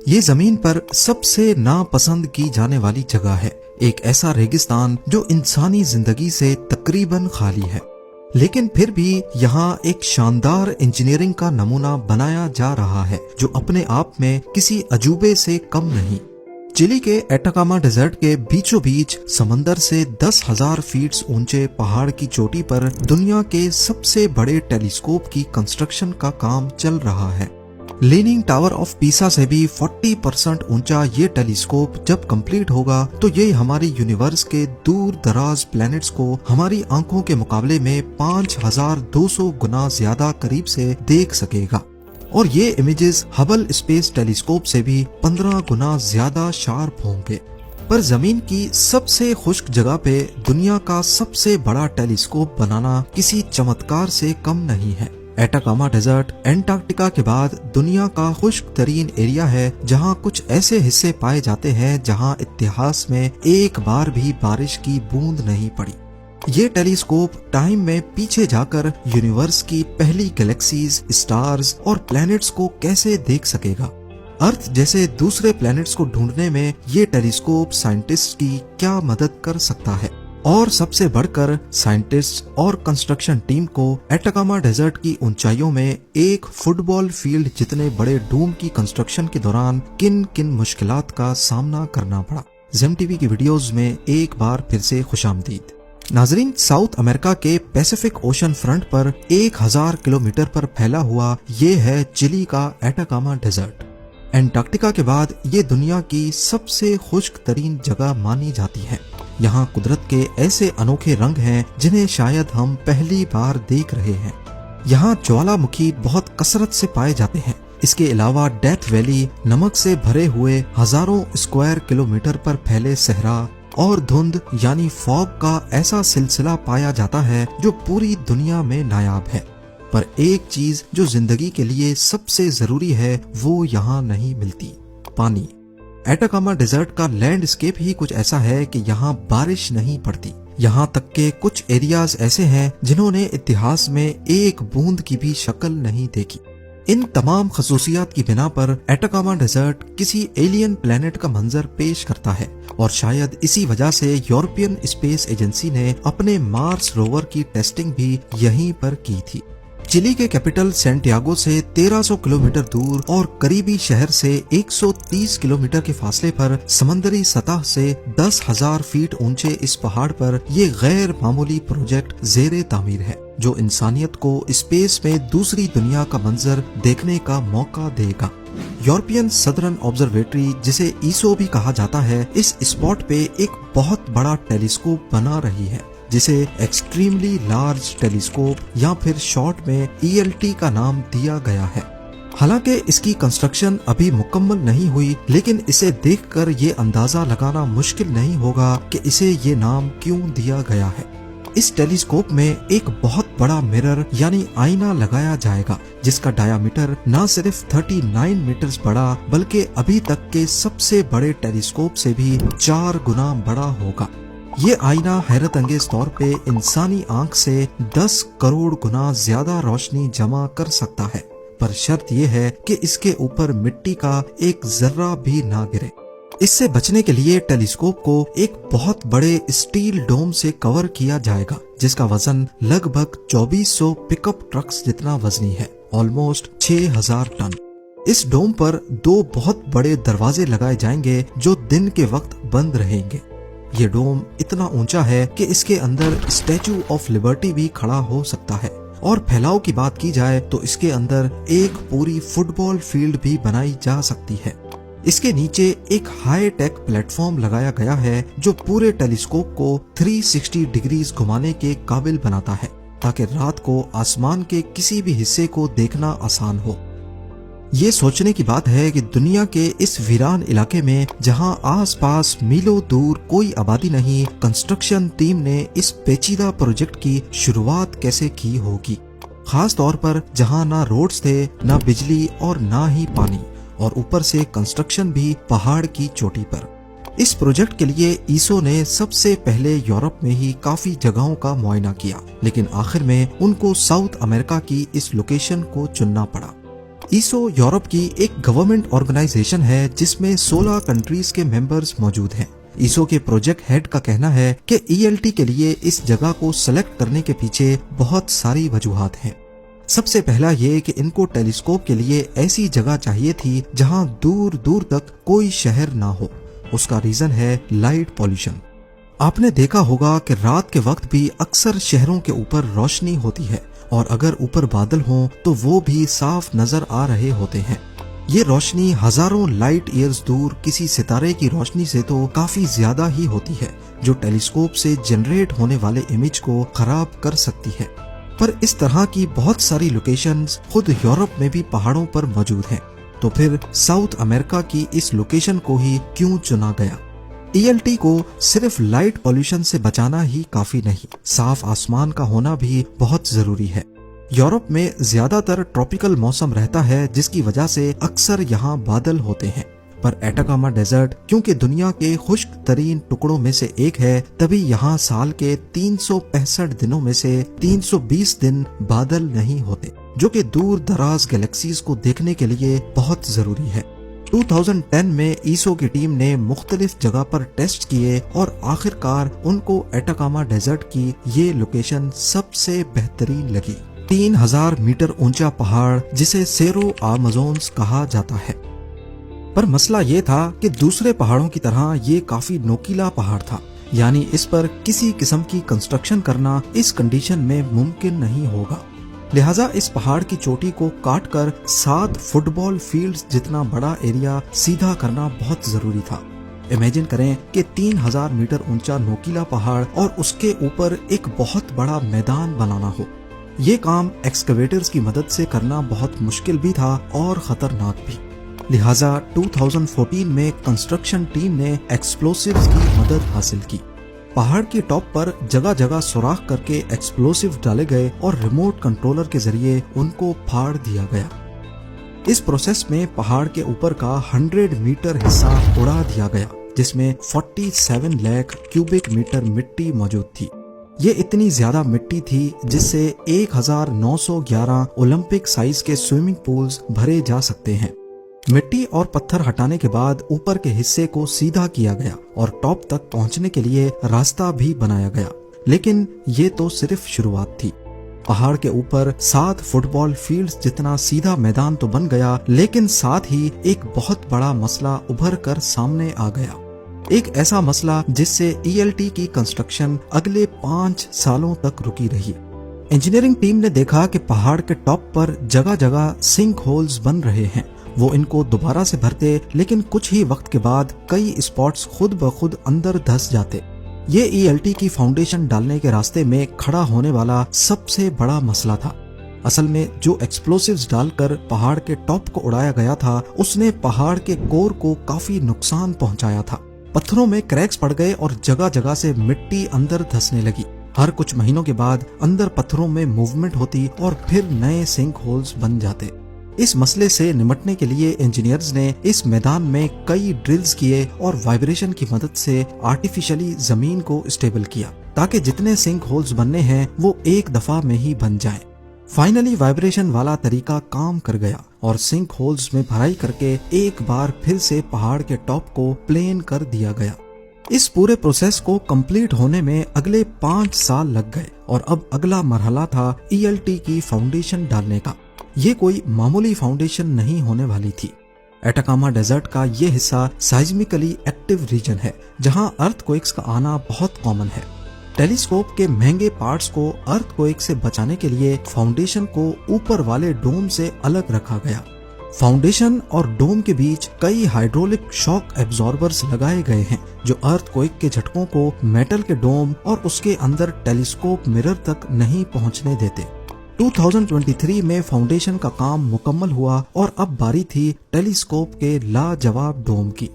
یہ زمین پر سب سے ناپسند کی جانے والی جگہ ہے، ایک ایسا ریگستان جو انسانی زندگی سے تقریباً خالی ہے، لیکن پھر بھی یہاں ایک شاندار انجینئرنگ کا نمونہ بنایا جا رہا ہے جو اپنے آپ میں کسی عجوبے سے کم نہیں۔ چلی کے ایٹاکاما ڈیزرٹ کے بیچوں بیچ سمندر سے 10,000 فیٹ اونچے پہاڑ کی چوٹی پر دنیا کے سب سے بڑے ٹیلیسکوپ کی کنسٹرکشن کا کام چل رہا ہے۔ لیننگ ٹاور آف پیسا سے بھی 40% اونچا یہ ٹیلیسکوپ جب کمپلیٹ ہوگا تو یہ ہماری یونیورس کے دور دراز پلینٹس کو ہماری آنکھوں کے مقابلے میں 5200 گنا زیادہ قریب سے دیکھ سکے گا، اور یہ امیجز ہبل اسپیس ٹیلیسکوپ سے بھی 15 گنا زیادہ شارپ ہوں گے۔ پر زمین کی سب سے خشک جگہ پہ دنیا کا سب سے بڑا ٹیلیسکوپ بنانا کسی چمتکار سے کم نہیں ہے۔ ایٹاکاما ڈیزرٹ انٹارکٹیکا کے بعد دنیا کا خشک ترین ایریا ہے، جہاں کچھ ایسے حصے پائے جاتے ہیں جہاں اتہاس میں ایک بار بھی بارش کی بوند نہیں پڑی۔ یہ ٹیلیسکوپ ٹائم میں پیچھے جا کر یونیورس کی پہلی گلیکسیز، اسٹارز اور پلینٹس کو کیسے دیکھ سکے گا؟ ارتھ جیسے دوسرے پلینٹس کو ڈھونڈنے میں یہ ٹیلیسکوپ سائنٹسٹ کی کیا مدد کر سکتا ہے؟ اور سب سے بڑھ کر سائنٹسٹ اور کنسٹرکشن ٹیم کو ایٹاکاما ڈیزرٹ کی اونچائیوں میں ایک فٹ بال فیلڈ جتنے بڑے ڈوم کی کنسٹرکشن کے دوران کن کن مشکلات کا سامنا کرنا پڑا؟ زیم ٹی وی کی ویڈیوز میں ایک بار پھر سے خوش آمدید۔ ناظرین، ساؤتھ امریکہ کے پیسیفک اوشن فرنٹ پر 1000 کلومیٹر پر پھیلا ہوا یہ ہے چلی کا ایٹاکاما ڈیزرٹ۔ انٹارکٹیکا کے بعد یہ دنیا کی سب سے خشک ترین جگہ مانی جاتی ہے۔ یہاں قدرت کے ایسے انوکھے رنگ ہیں جنہیں شاید ہم پہلی بار دیکھ رہے ہیں۔ یہاں جوالا مکھی بہت کثرت سے پائے جاتے ہیں۔ اس کے علاوہ ڈیتھ ویلی، نمک سے بھرے ہوئے ہزاروں اسکوائر کلومیٹر پر پھیلے صحرا، اور دھند یعنی فاگ کا ایسا سلسلہ پایا جاتا ہے جو پوری دنیا میں نایاب ہے۔ پر ایک چیز جو زندگی کے لیے سب سے ضروری ہے وہ یہاں نہیں ملتی: پانی۔ ایٹاکاما ڈیزرٹ کا لینڈ اسکیپ ہی کچھ ایسا ہے کہ یہاں بارش نہیں پڑتی، یہاں تک کہ کچھ ایریاز ایسے ہیں جنہوں نے اتہاس میں ایک بوند کی بھی شکل نہیں دیکھی۔ ان تمام خصوصیات کی بنا پر ایٹاکاما ڈیزرٹ کسی ایلین پلینٹ کا منظر پیش کرتا ہے، اور شاید اسی وجہ سے یورپین اسپیس ایجنسی نے اپنے مارس روور کی ٹیسٹنگ بھی یہیں پر کی تھی۔ چلی کے کیپٹل سینٹیاگو سے 1300 کلومیٹر دور اور قریبی شہر سے 130 کلومیٹر کے فاصلے پر سمندری سطح سے 10,000 فیٹ اونچے اس پہاڑ پر یہ غیر معمولی پروجیکٹ زیر تعمیر ہے، جو انسانیت کو اسپیس میں دوسری دنیا کا منظر دیکھنے کا موقع دے گا۔ یورپین سدرن آبزرویٹری، جسے ایسو بھی کہا جاتا ہے، اس اسپاٹ پہ ایک بہت بڑا ٹیلیسکوپ بنا رہی ہے جسے ایکسٹریملی لارج ٹیلیسکوپ یا پھر شارٹ میں ELT کا نام دیا گیا ہے۔ حالانکہ اس کی کنسٹرکشن ابھی مکمل نہیں ہوئی، لیکن اسے دیکھ کر یہ اندازہ لگانا مشکل نہیں ہوگا کہ اسے یہ نام کیوں دیا گیا ہے۔ اس ٹیلیسکوپ میں ایک بہت بڑا مرر یعنی آئینہ لگایا جائے گا جس کا ڈایامیٹر نہ صرف 39 میٹرز بڑا بلکہ ابھی تک کے سب سے بڑے ٹیلیسکوپ سے بھی 4 گنا بڑا ہوگا۔ یہ آئینہ حیرت انگیز طور پہ انسانی آنکھ سے 10 کروڑ گنا زیادہ روشنی جمع کر سکتا ہے، پر شرط یہ ہے کہ اس کے اوپر مٹی کا ایک ذرہ بھی نہ گرے۔ اس سے بچنے کے لیے ٹیلیسکوپ کو ایک بہت بڑے اسٹیل ڈوم سے کور کیا جائے گا جس کا وزن لگ بھگ 2400 پک اپ ٹرکس جتنا وزنی ہے، آلموسٹ 6000 ٹن۔ اس ڈوم پر 2 بہت بڑے دروازے لگائے جائیں گے جو دن کے وقت بند رہیں گے۔ یہ ڈوم اتنا اونچا ہے کہ اس کے اندر اسٹیچو آف لبرٹی بھی کھڑا ہو سکتا ہے، اور پھیلاؤ کی بات کی جائے تو اس کے اندر ایک پوری فٹ بال فیلڈ بھی بنائی جا سکتی ہے۔ اس کے نیچے ایک ہائی ٹیک پلیٹ فارم لگایا گیا ہے جو پورے ٹیلیسکوپ کو 360 ڈگریز گھمانے کے قابل بناتا ہے تاکہ رات کو آسمان کے کسی بھی حصے کو دیکھنا آسان ہو۔ یہ سوچنے کی بات ہے کہ دنیا کے اس ویران علاقے میں جہاں آس پاس میلوں دور کوئی آبادی نہیں، کنسٹرکشن ٹیم نے اس پیچیدہ پروجیکٹ کی شروعات کیسے کی ہوگی، خاص طور پر جہاں نہ روڈز تھے، نہ بجلی اور نہ ہی پانی، اور اوپر سے کنسٹرکشن بھی پہاڑ کی چوٹی پر۔ اس پروجیکٹ کے لیے ایسو نے سب سے پہلے یورپ میں ہی کافی جگہوں کا معائنہ کیا، لیکن آخر میں ان کو ساؤتھ امریکہ کی اس لوکیشن کو چننا پڑا۔ ایسو یورپ کی ایک گورنمنٹ آرگنائزیشن ہے جس میں 16 کنٹریز کے ممبرز موجود ہیں۔ ایسو کے پروجیکٹ ہیڈ کا کہنا ہے کہ ELT کے لیے اس جگہ کو سلیکٹ کرنے کے پیچھے بہت ساری وجوہات ہیں۔ سب سے پہلا یہ کہ ان کو ٹیلیسکوپ کے لیے ایسی جگہ چاہیے تھی جہاں دور دور تک کوئی شہر نہ ہو۔ اس کا ریزن ہے لائٹ پولیوشن۔ آپ نے دیکھا ہوگا کہ رات کے وقت بھی اکثر شہروں کے اوپر روشنی ہوتی ہے، اور اگر اوپر بادل ہوں تو وہ بھی صاف نظر آ رہے ہوتے ہیں۔ یہ روشنی ہزاروں لائٹ ایئرز دور کسی ستارے کی روشنی سے تو کافی زیادہ ہی ہوتی ہے، جو ٹیلیسکوپ سے جنریٹ ہونے والے امیج کو خراب کر سکتی ہے۔ پر اس طرح کی بہت ساری لوکیشنز خود یورپ میں بھی پہاڑوں پر موجود ہیں، تو پھر ساؤتھ امریکہ کی اس لوکیشن کو ہی کیوں چنا گیا؟ ELT کو صرف لائٹ پولیوشن سے بچانا ہی کافی نہیں، صاف آسمان کا ہونا بھی بہت ضروری ہے۔ یورپ میں زیادہ تر ٹراپیکل موسم رہتا ہے، جس کی وجہ سے اکثر یہاں بادل ہوتے ہیں، پر ایٹاکاما ڈیزرٹ کیونکہ دنیا کے خشک ترین ٹکڑوں میں سے ایک ہے، تبھی یہاں سال کے 365 دنوں میں سے 320 دن بادل نہیں ہوتے، جو کہ دور دراز گیلیکسیز کو دیکھنے کے لیے بہت ضروری ہے۔ 2010 میں ایسو کی ٹیم نے مختلف جگہ پر ٹیسٹ کیے اور آخر کار ان کو ایٹاکاما ڈیزرٹ کی یہ لوکیشن سب سے بہترین لگی۔ 3000 میٹر اونچا پہاڑ جسے سیرو آمازونز کہا جاتا ہے۔ پر مسئلہ یہ تھا کہ دوسرے پہاڑوں کی طرح یہ کافی نوکیلا پہاڑ تھا، یعنی اس پر کسی قسم کی کنسٹرکشن کرنا اس کنڈیشن میں ممکن نہیں ہوگا۔ لہٰذا اس پہاڑ کی چوٹی کو کاٹ کر 7 فٹ بال فیلڈز جتنا بڑا ایریا سیدھا کرنا بہت ضروری تھا۔ امیجن کریں کہ 3000 میٹر اونچا نوکیلا پہاڑ اور اس کے اوپر ایک بہت بڑا میدان بنانا ہو۔ یہ کام ایکسکیویٹرز کی مدد سے کرنا بہت مشکل بھی تھا اور خطرناک بھی۔ لہٰذا 2014 میں کنسٹرکشن ٹیم نے ایکسپلوسیوز کی مدد حاصل کی۔ پہاڑ کی ٹاپ پر جگہ جگہ سوراخ کر کے ایکسپلوسیو ڈالے گئے اور ریموٹ کنٹرولر کے ذریعے ان کو پھاڑ دیا گیا۔ اس پروسیس میں پہاڑ کے اوپر کا 100 میٹر حصہ اڑا دیا گیا، جس میں 47 لاکھ کیوبک میٹر مٹی موجود تھی۔ یہ اتنی زیادہ مٹی تھی جس سے 1911 اولمپک سائز کے سوئمنگ پولز بھرے جا سکتے ہیں۔ مٹی اور پتھر ہٹانے کے بعد اوپر کے حصے کو سیدھا کیا گیا اور ٹاپ تک پہنچنے کے لیے راستہ بھی بنایا گیا، لیکن یہ تو صرف شروعات تھی۔ پہاڑ کے اوپر 7 فٹ بال فیلڈز جتنا سیدھا میدان تو بن گیا، لیکن ساتھ ہی ایک بہت بڑا مسئلہ ابھر کر سامنے آ گیا۔ ایک ایسا مسئلہ جس سے ELT کی کنسٹرکشن اگلے 5 سالوں تک رکی رہی۔ انجینئرنگ ٹیم نے دیکھا کہ پہاڑ کے ٹاپ پر جگہ جگہ سنک ہولز بن رہے ہیں۔ وہ ان کو دوبارہ سے بھرتے، لیکن کچھ ہی وقت کے بعد کئی اسپاٹس خود بخود اندر دھس جاتے۔ یہ ELT کی فاؤنڈیشن ڈالنے کے راستے میں کھڑا ہونے والا سب سے بڑا مسئلہ تھا۔ اصل میں جو ایکسپلوسیوز ڈال کر پہاڑ کے ٹاپ کو اڑایا گیا تھا، اس نے پہاڑ کے کور کو کافی نقصان پہنچایا تھا۔ پتھروں میں کریکس پڑ گئے اور جگہ جگہ سے مٹی اندر دھسنے لگی۔ ہر کچھ مہینوں کے بعد اندر پتھروں میں موومنٹ ہوتی اور پھر نئے سنک ہولز بن جاتے۔ اس مسئلے سے نمٹنے کے لیے انجینئرز نے اس میدان میں کئی ڈرلز کیے اور وائبریشن کی مدد سے آرٹیفیشلی زمین کو اسٹیبل کیا، تاکہ جتنے سنک ہولز بننے ہیں وہ ایک دفعہ میں ہی بن جائیں۔ فائنلی وائبریشن والا طریقہ کام کر گیا اور سنک ہولز میں بھرائی کر کے ایک بار پھر سے پہاڑ کے ٹاپ کو پلین کر دیا گیا۔ اس پورے پروسیس کو کمپلیٹ ہونے میں اگلے 5 سال لگ گئے اور اب اگلا مرحلہ تھا ELT کی فاؤنڈیشن ڈالنے کا۔ یہ کوئی معمولی فاؤنڈیشن نہیں ہونے والی تھی۔ ایٹاکاما ڈیزرٹ کا یہ حصہ سائزمکلی ایکٹیو ریجن ہے، جہاں ارتھ کوئکس کا آنا بہت کامن ہے۔ ٹیلیسکوپ کے مہنگے پارٹس کو ارتھ کوئک سے بچانے کے لیے فاؤنڈیشن کو اوپر والے ڈوم سے الگ رکھا گیا۔ فاؤنڈیشن اور ڈوم کے بیچ کئی ہائیڈرولک شاک ایبزاربرز لگائے گئے ہیں، جو ارتھ کوئک کے جھٹکوں کو میٹل کے ڈوم اور اس کے اندر ٹیلیسکوپ مرر تک نہیں پہنچنے دیتے۔ 2023 میں فاؤنڈیشن کا کام مکمل ہوا اور اب باری تھی ٹیلیسکوپ کے لاجواب ڈوم کی۔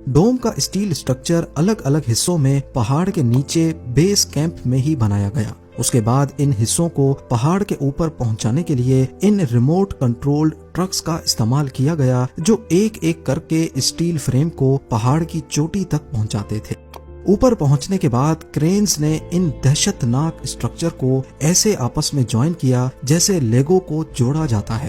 ڈوم کا اسٹیل اسٹرکچر الگ الگ حصوں میں پہاڑ کے نیچے بیس کیمپ میں ہی بنایا گیا۔ اس کے بعد ان حصوں کو پہاڑ کے اوپر پہنچانے کے لیے ان ریموٹ کنٹرولڈ ٹرکس کا استعمال کیا گیا، جو ایک ایک کر کے اسٹیل فریم کو پہاڑ کی چوٹی تک پہنچاتے تھے۔ اوپر پہنچنے کے بعد کرینز نے ان دہشت ناک اسٹرکچر کو ایسے آپس میں جوائن کیا جیسے لیگو کو جوڑا جاتا ہے۔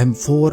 M4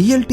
ELT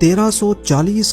1340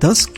10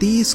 30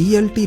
ELT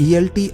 ELT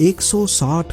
160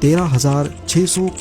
13,600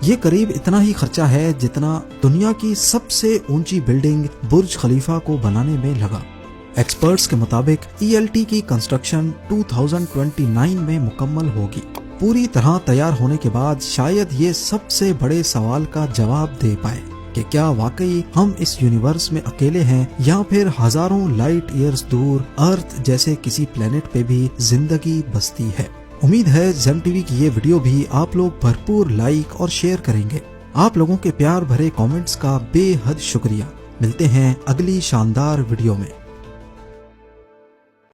یہ قریب اتنا ہی خرچہ ہے جتنا دنیا کی سب سے اونچی بلڈنگ برج خلیفہ کو بنانے میں لگا۔ ایکسپرٹس کے مطابق ELT کی کنسٹرکشن 2029 میں مکمل ہوگی۔ پوری طرح تیار ہونے کے بعد شاید یہ سب سے بڑے سوال کا جواب دے پائے کہ کیا واقعی ہم اس یونیورس میں اکیلے ہیں یا پھر ہزاروں لائٹ ایئرز دور ارتھ جیسے کسی پلینٹ پہ بھی زندگی بستی ہے۔ امید ہے زیم ٹی وی کی یہ ویڈیو بھی آپ لوگ بھرپور لائک اور شیئر کریں گے۔ آپ لوگوں کے پیار بھرے کامنٹس کا بے حد شکریہ۔ ملتے ہیں اگلی شاندار ویڈیو میں۔